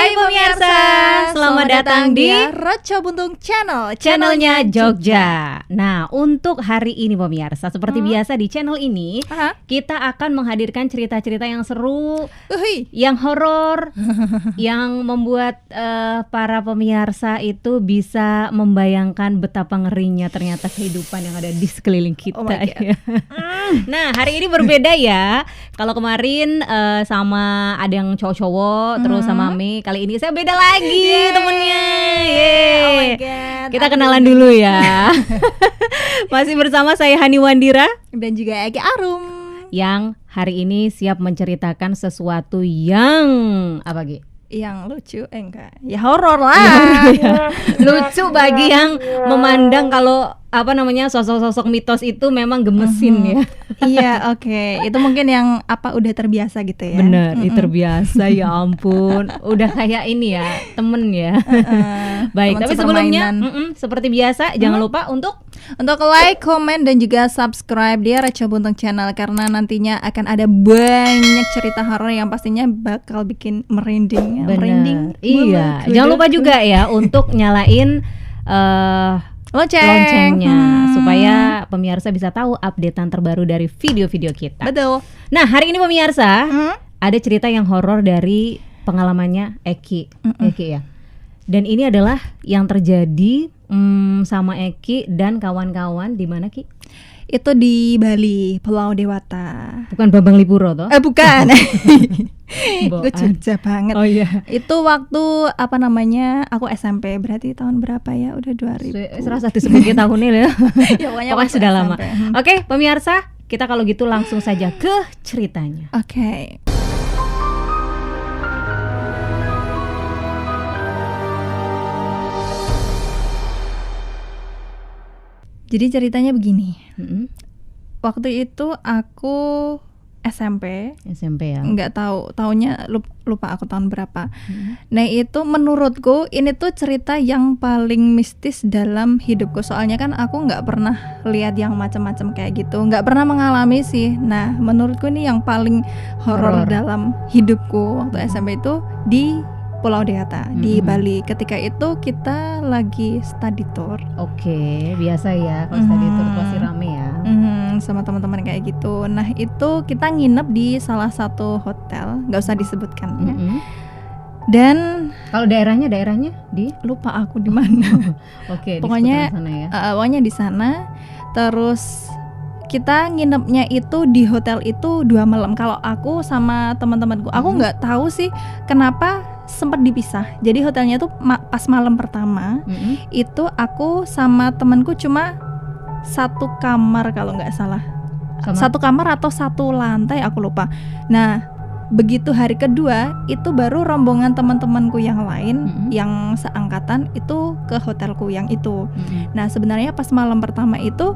Hai pemirsa, selamat datang di Roco Buntung Channel, channelnya Jogja. Nah, untuk hari ini pemirsa, seperti biasa di channel ini kita akan menghadirkan cerita-cerita yang seru, yang horor, yang membuat para pemirsa itu bisa membayangkan betapa ngerinya ternyata kehidupan yang ada di sekeliling kita. Nah, hari ini berbeda ya. Kalau kemarin sama ada yang cowok-cowok, terus sama Mei, kali ini saya beda lagi temennya. Oh my God. Kita kenalan dulu ya. Masih bersama saya Hani Wandira dan juga Egi Arum, yang hari ini siap menceritakan sesuatu yang apa Gi? Yang lucu, enggak, ya horor lah. Lucu bagi yang memandang kalau apa namanya sosok-sosok mitos itu memang gemesin ya. Iya, oke. Itu mungkin yang apa udah terbiasa gitu ya. Bener, terbiasa ya ampun. Udah kayak ini ya, temen ya. Baik, tapi sebelumnya seperti biasa jangan lupa untuk like, comment, dan juga subscribe di Roco Buntung Channel, karena nantinya akan ada banyak cerita horor yang pastinya bakal bikin merinding. Bener. Iya, jangan lupa juga ya untuk nyalain loncengnya supaya pemirsa bisa tahu updatean terbaru dari video-video kita. Betul. Nah, hari ini pemirsa ada cerita yang horor dari pengalamannya Eki ya. Dan ini adalah yang terjadi sama Eki dan kawan-kawan di mana Ki? Itu di Bali, Pulau Dewata. Bukan Bambang Lipuro toh? Bukan. Gue Jogja banget. Oh iya. Itu waktu apa namanya? Aku SMP, berarti tahun berapa ya? Udah 2000. Serasa disebut tahunnya ya. Ya pokoknya sudah lama. SMP. Oke, pemirsa, kita kalau gitu langsung saja ke ceritanya. Oke. Jadi ceritanya begini. Waktu itu aku SMP ya. Nggak tahu tahunnya, lupa aku tahun berapa. Nah, itu menurutku ini tuh cerita yang paling mistis dalam hidupku. Soalnya kan aku nggak pernah lihat yang macam-macam kayak gitu, nggak pernah mengalami sih. Nah, menurutku ini yang paling horor dalam hidupku waktu SMP itu di Pulau Dewata di Bali. Ketika itu kita lagi study tour. Oke, biasa ya kalau study tour pasti rame ya. Sama teman-teman kayak gitu. Nah, itu kita nginep di salah satu hotel, nggak usah disebutkan ya. Dan kalau daerahnya di lupa aku di mana. Oke, pokoknya sana ya. Pokoknya di sana. Terus kita nginepnya itu di hotel itu 2 malam. Kalau aku sama teman-temanku, aku nggak tahu sih kenapa sempat dipisah. Jadi hotelnya tuh pas malam pertama itu aku sama temanku cuma satu kamar kalau nggak salah. Satu kamar atau satu lantai, aku lupa. Nah, begitu hari kedua itu baru rombongan teman-temanku yang lain yang seangkatan itu ke hotelku yang itu. Nah, sebenarnya pas malam pertama itu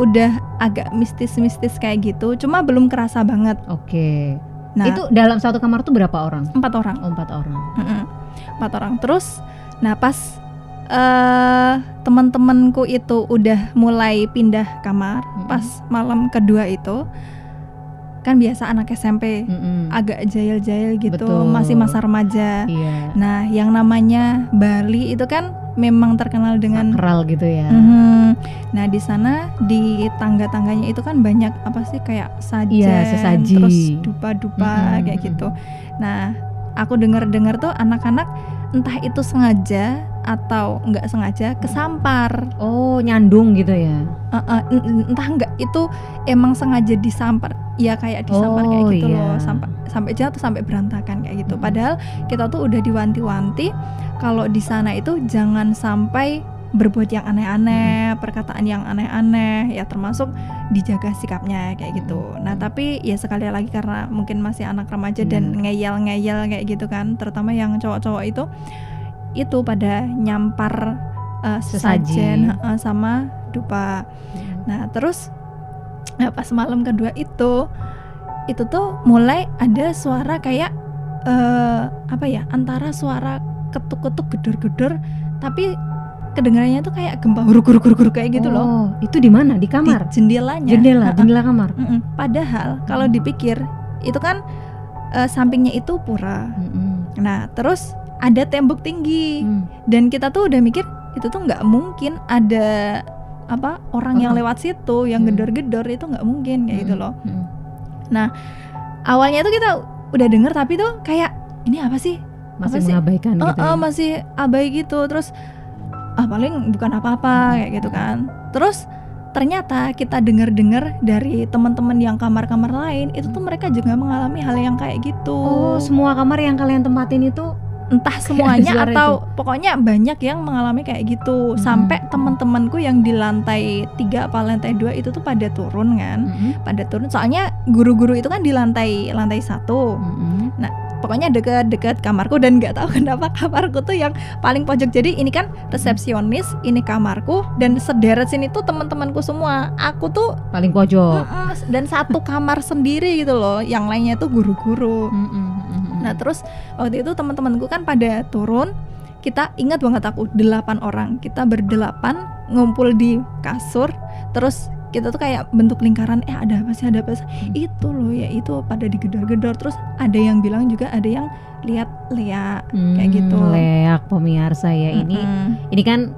udah agak mistis-mistis kayak gitu, cuma belum kerasa banget. Oke. Nah, itu dalam satu kamar tuh berapa orang? 4 orang. Oh, 4 orang. 4 orang. Terus, nah pas teman-temanku itu udah mulai pindah kamar, pas malam kedua itu kan biasa anak SMP agak jahil-jahil gitu. Betul. Masih masa remaja. Iya. Nah, yang namanya Bali itu kan memang terkenal dengan sakral gitu ya. Nah, di sana di tangga-tangganya itu kan banyak apa sih kayak sajen, sesaji, terus dupa-dupa kayak gitu. Nah, aku dengar-dengar tuh anak-anak entah itu sengaja atau nggak sengaja kesampar. Oh, nyandung gitu ya? Entah nggak itu emang sengaja disampar. Ya kayak disampar kayak gitu loh, sampai jatuh, sampai berantakan kayak gitu. Padahal kita tuh udah diwanti-wanti kalau di sana itu jangan sampai berbuat yang aneh-aneh, perkataan yang aneh-aneh, ya termasuk dijaga sikapnya kayak gitu. Nah, tapi ya sekali lagi karena mungkin masih anak remaja dan ngeyel-ngeyel kayak gitu kan, terutama yang cowok-cowok itu pada nyampar sesajen sama dupa. Nah, terus pas malam kedua itu tuh mulai ada suara kayak apa ya, antara suara ketuk-ketuk gedor-gedor tapi kedengarannya tuh kayak gempa huruk-huruk kayak gitu loh. Itu di mana? Di kamar? Di jendelanya. Jendela kamar. Padahal kalau dipikir itu kan sampingnya itu pura. Nah, terus ada tembok tinggi. Dan kita tuh udah mikir itu tuh nggak mungkin ada orang yang lewat situ, yang gedor-gedor, itu nggak mungkin kayak gitu loh. Nah awalnya tuh kita udah denger, tapi tuh kayak ini apa sih, masih mengabaikan gitu ya? Masih abai gitu. Terus paling bukan apa-apa kayak gitu kan. Terus ternyata kita dengar-dengar dari teman-teman yang kamar-kamar lain itu tuh mereka juga mengalami hal yang kayak gitu. Oh, semua kamar yang kalian tempatin itu entah semuanya atau pokoknya banyak yang mengalami kayak gitu. Sampai teman-temanku yang di lantai 3 apa lantai 2 itu tuh pada turun kan. Pada turun soalnya guru-guru itu kan di lantai 1. Nah pokoknya deket kamarku, dan nggak tahu kenapa kamarku tuh yang paling pojok. Jadi ini kan resepsionis, ini kamarku, dan sederet sini tuh teman-temanku semua. Aku tuh paling pojok. Dan satu kamar sendiri gitu loh. Yang lainnya tuh guru-guru. Nah terus waktu itu teman-temanku kan pada turun. Kita ingat banget aku 8 orang. Kita berdelapan ngumpul di kasur. Terus kita tuh kayak bentuk lingkaran, ada apa sih, itu loh ya, itu pada digedor-gedor. Terus ada yang bilang juga ada yang lihat leak kayak gitu. Leak pemirsa ya. Ini kan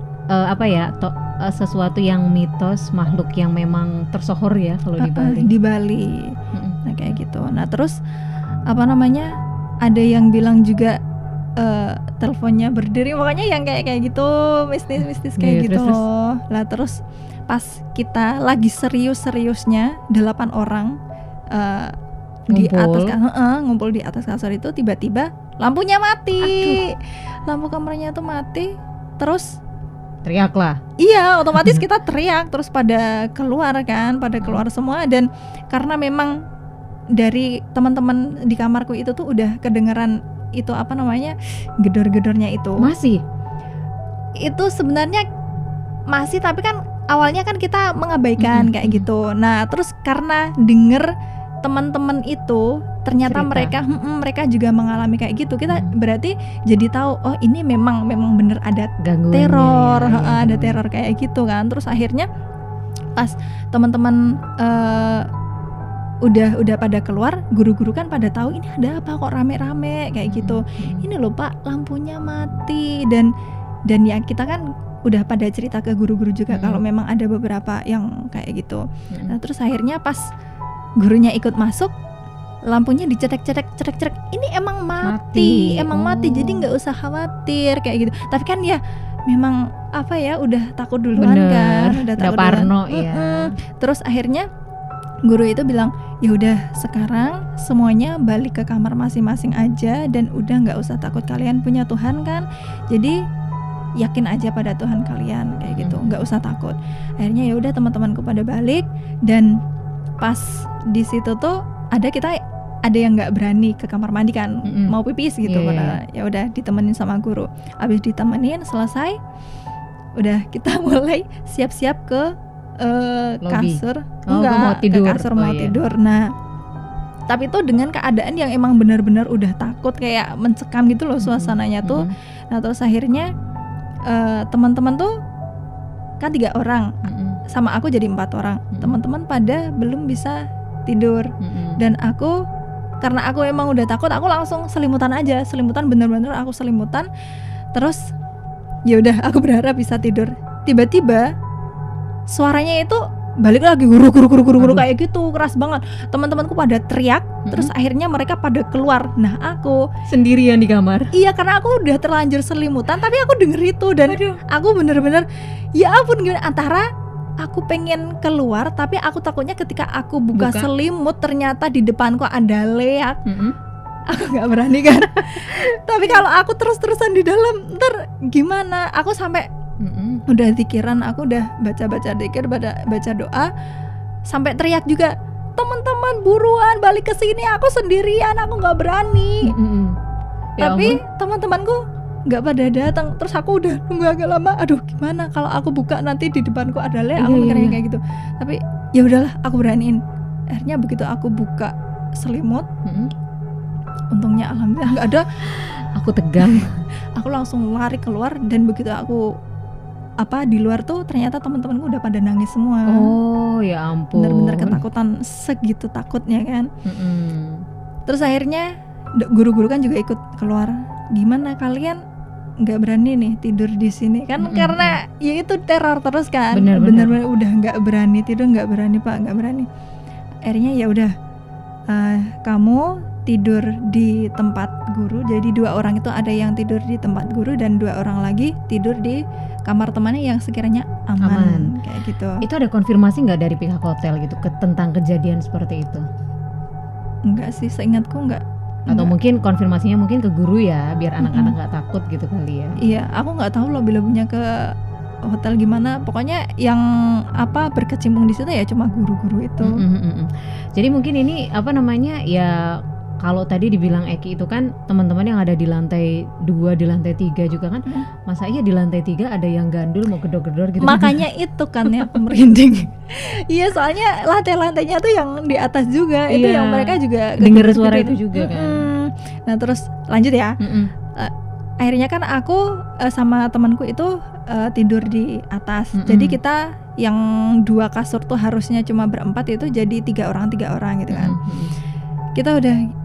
sesuatu yang mitos, makhluk yang memang tersohor ya kalau di Bali. Nah kayak gitu. Nah terus ada yang bilang juga teleponnya berdiri, makanya yang kayak gitu mistis kayak gitu loh. Lah terus pas kita lagi serius-seriusnya 8 orang ngumpul di atas kasur itu, tiba-tiba lampunya mati. Lampu kamarnya tuh mati. Terus teriak lah. Iya, otomatis kita teriak. Terus pada keluar semua. Dan karena memang dari teman-teman di kamarku itu tuh udah kedengeran itu gedor-gedornya itu. Masih? Itu sebenarnya masih, tapi kan awalnya kan kita mengabaikan kayak gitu. Nah terus karena denger teman-teman itu ternyata mereka juga mengalami kayak gitu, kita berarti jadi tahu, oh ini memang bener ada gangguannya, teror ada teror kayak gitu kan. Terus akhirnya pas teman-teman udah pada keluar, guru-guru kan pada tahu ini ada apa kok rame-rame kayak gitu. Ini loh Pak, lampunya mati. Dan ya kita kan udah pada cerita ke guru-guru juga kalau memang ada beberapa yang kayak gitu. Nah terus akhirnya pas gurunya ikut masuk, lampunya dicetek-cetek, ini emang mati. Jadi nggak usah khawatir kayak gitu. Tapi kan ya memang udah takut duluan. Kan, udah takut parno duluan. Ya. Terus akhirnya guru itu bilang, ya udah sekarang semuanya balik ke kamar masing-masing aja, dan udah nggak usah takut, kalian punya Tuhan kan, jadi yakin aja pada Tuhan kalian kayak gitu, nggak usah takut. Akhirnya ya udah teman-temanku pada balik, dan pas di situ tuh ada yang nggak berani ke kamar mandi kan, mau pipis gitu. Ya udah ditemenin sama guru. Abis ditemenin selesai, udah kita mulai siap-siap ke kasur. Mau tidur. Ke kasur mau tidur. Nah tapi itu dengan keadaan yang emang benar-benar udah takut, kayak mencekam gitu loh suasananya tuh. Nah terus akhirnya teman-teman tuh kan 3 orang, sama aku jadi 4 orang. Teman-teman pada belum bisa tidur. Dan aku, karena aku emang udah takut, aku langsung selimutan aja, bener-bener aku selimutan. Terus ya udah aku berharap bisa tidur. Tiba-tiba suaranya itu balik lagi, guru kayak gitu, keras banget. Teman-temanku pada teriak. Terus akhirnya mereka pada keluar. Nah aku sendirian di kamar. Iya, karena aku udah terlanjur selimutan, tapi aku denger itu. Dan aku bener-bener ya ampun, gimana, antara aku pengen keluar, tapi aku takutnya ketika aku buka selimut ternyata di depanku ada leak. Aku gak berani kan. Tapi kalau aku terus-terusan di dalam, ntar gimana. Aku sampai udah pikiran, aku udah baca-baca zikir, baca doa, sampai teriak juga, teman-teman buruan balik ke sini, aku sendirian, aku nggak berani. Tapi teman-temanku nggak pada datang. Terus aku udah nunggu agak lama, aduh gimana kalau aku buka nanti di depanku ada leak, aku mikirnya kayak gitu. Tapi ya udahlah, aku beraniin. Akhirnya begitu aku buka selimut, untungnya alhamdulillah nggak ada. Aku tegang. Aku langsung lari keluar, dan begitu aku di luar tuh ternyata teman-temanku udah pada nangis semua. Oh ya ampun. Bener-bener ketakutan, segitu takutnya kan. Terus akhirnya guru-guru kan juga ikut keluar. gimana kalian nggak berani nih tidur di sini kan, karena ya itu teror terus kan, bener-bener udah nggak berani tidur, nggak berani Pak, nggak berani. Akhirnya ya udah, kamu tidur di tempat guru. Jadi 2 orang itu ada yang tidur di tempat guru dan 2 orang lagi tidur di kamar temannya yang sekiranya aman. Kayak gitu. Itu ada konfirmasi nggak dari pihak hotel gitu tentang kejadian seperti itu? Enggak sih, seingatku enggak. Atau mungkin konfirmasinya mungkin ke guru ya, biar anak-anak nggak takut gitu kali ya. Iya, aku nggak tahu lobby-lobbynya ke hotel gimana. Pokoknya yang berkecimpung di situ ya cuma guru-guru itu. Jadi mungkin ini ya, kalau tadi dibilang Eki itu kan teman-teman yang ada di lantai 2, di lantai 3 juga kan, masa iya di lantai 3 ada yang gandul mau gedor-gedor gitu. Makanya itu kan ya merinding. Iya, soalnya lantai-lantainya tuh yang di atas juga, itu yang mereka juga dengar suara itu juga kan. Nah terus lanjut ya. Akhirnya kan aku sama temanku itu tidur di atas. Jadi kita yang 2 kasur tuh harusnya cuma berempat, itu jadi 3 orang gitu kan. Kita udah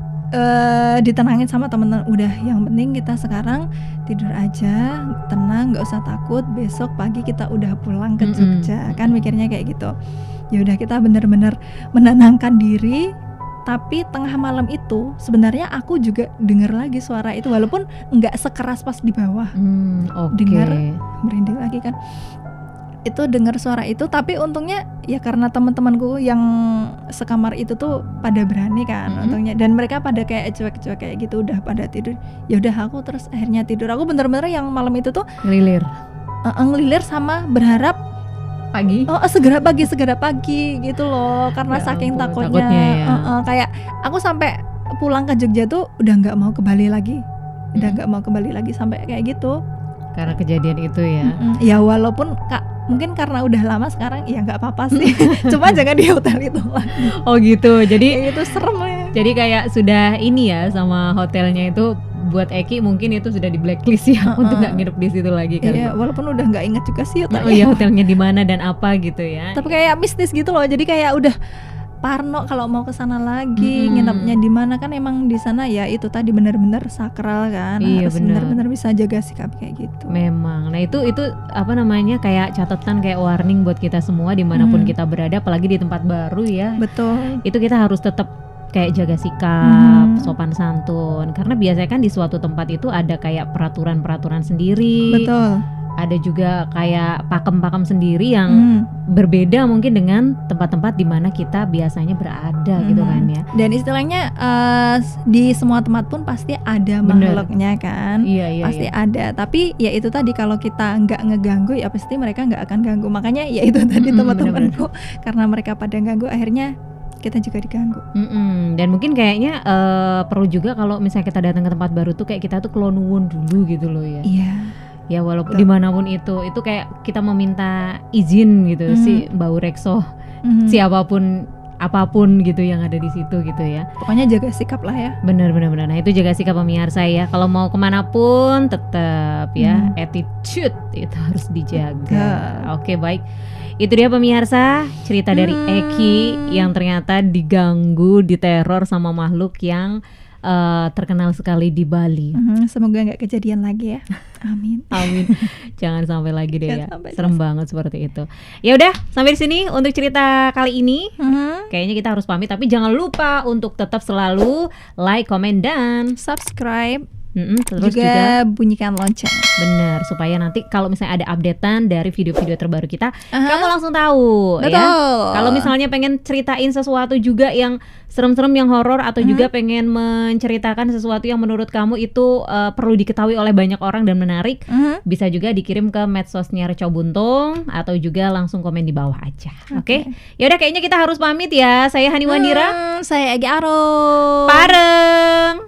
ditenangin sama temen-temen, udah yang penting kita sekarang tidur aja, tenang, nggak usah takut, besok pagi kita udah pulang ke Jogja. Kan mikirnya kayak gitu. Ya udah, kita bener-bener menenangkan diri. Tapi tengah malam itu sebenarnya aku juga dengar lagi suara itu, walaupun nggak sekeras pas di bawah. Dengar, merinding lagi kan. Itu dengar suara itu, tapi untungnya ya karena teman-temanku yang sekamar itu tuh pada berani kan, untungnya, dan mereka pada kayak cuek-cuek kayak gitu, udah pada tidur. Ya udah, aku terus akhirnya tidur. Aku bener-bener yang malam itu tuh ngelilir sama berharap pagi. Segera pagi gitu loh, karena ya saking takutnya ya. Kayak aku sampai pulang ke Jogja tuh udah nggak mau ke Bali lagi, sampai kayak gitu. Karena kejadian itu ya. Ya walaupun mungkin karena udah lama sekarang ya nggak apa-apa sih. Cuma jangan di hotel itu lagi. Oh gitu. Jadi itu serem ya. Jadi kayak sudah ini ya sama hotelnya itu, buat Eki mungkin itu sudah di blacklist ya, untuk nggak nginep di situ lagi kan. Iya, walaupun udah nggak inget juga sih hotelnya. Oh iya, hotelnya di mana dan apa gitu ya. Tapi kayak mistis gitu loh. Jadi kayak udah parno kalau mau ke sana lagi, nginepnya di mana, kan emang di sana ya itu tadi benar-benar sakral kan. Iya, harus benar-benar bisa jaga sikap kayak gitu. Memang. Nah, itu kayak catatan, kayak warning buat kita semua dimanapun kita berada, apalagi di tempat baru ya. Betul. Itu kita harus tetap kayak jaga sikap, sopan santun, karena biasanya kan di suatu tempat itu ada kayak peraturan-peraturan sendiri. Betul. Ada juga kayak pakem-pakem sendiri yang berbeda mungkin dengan tempat-tempat di mana kita biasanya berada gitu kan ya. Dan istilahnya di semua tempat pun pasti ada makhluknya kan. Iya, pasti ada. Tapi ya itu tadi, kalau kita nggak ngeganggu ya pasti mereka nggak akan ganggu. Makanya ya itu tadi teman-temanku, karena mereka pada ganggu akhirnya kita juga diganggu. Dan mungkin kayaknya perlu juga kalau misalnya kita datang ke tempat baru tuh kayak kita tuh kelonuwun dulu gitu loh ya. Iya. Ya walaupun dimanapun itu kayak kita meminta izin gitu si Mbak Urekso, siapapun apapun gitu yang ada di situ gitu ya. Pokoknya jaga sikap lah ya. Benar. Nah itu jaga sikap pemirsa ya. Kalau mau kemanapun tetap ya attitude itu harus dijaga. Oke, baik. Itu dia pemirsa, cerita dari Eki yang ternyata diganggu, diteror sama makhluk yang terkenal sekali di Bali. Semoga nggak kejadian lagi ya. Amin. Jangan sampai lagi deh ya. Serem banget seperti itu. Ya udah, sampai di sini untuk cerita kali ini. Kayaknya kita harus pamit, tapi jangan lupa untuk tetap selalu like, komen, dan subscribe. Terus juga bunyikan lonceng. Bener, supaya nanti kalau misalnya ada updatean dari video-video terbaru kita, kamu langsung tahu. Betul. Ya. Kalau misalnya pengen ceritain sesuatu juga yang serem-serem, yang horor, atau juga pengen menceritakan sesuatu yang menurut kamu itu perlu diketahui oleh banyak orang dan menarik, bisa juga dikirim ke medsosnya Reco Buntung atau juga langsung komen di bawah aja. Oke? Ya udah, kayaknya kita harus pamit ya. Saya Hani Wandira. Saya Egi Aro. Pareng.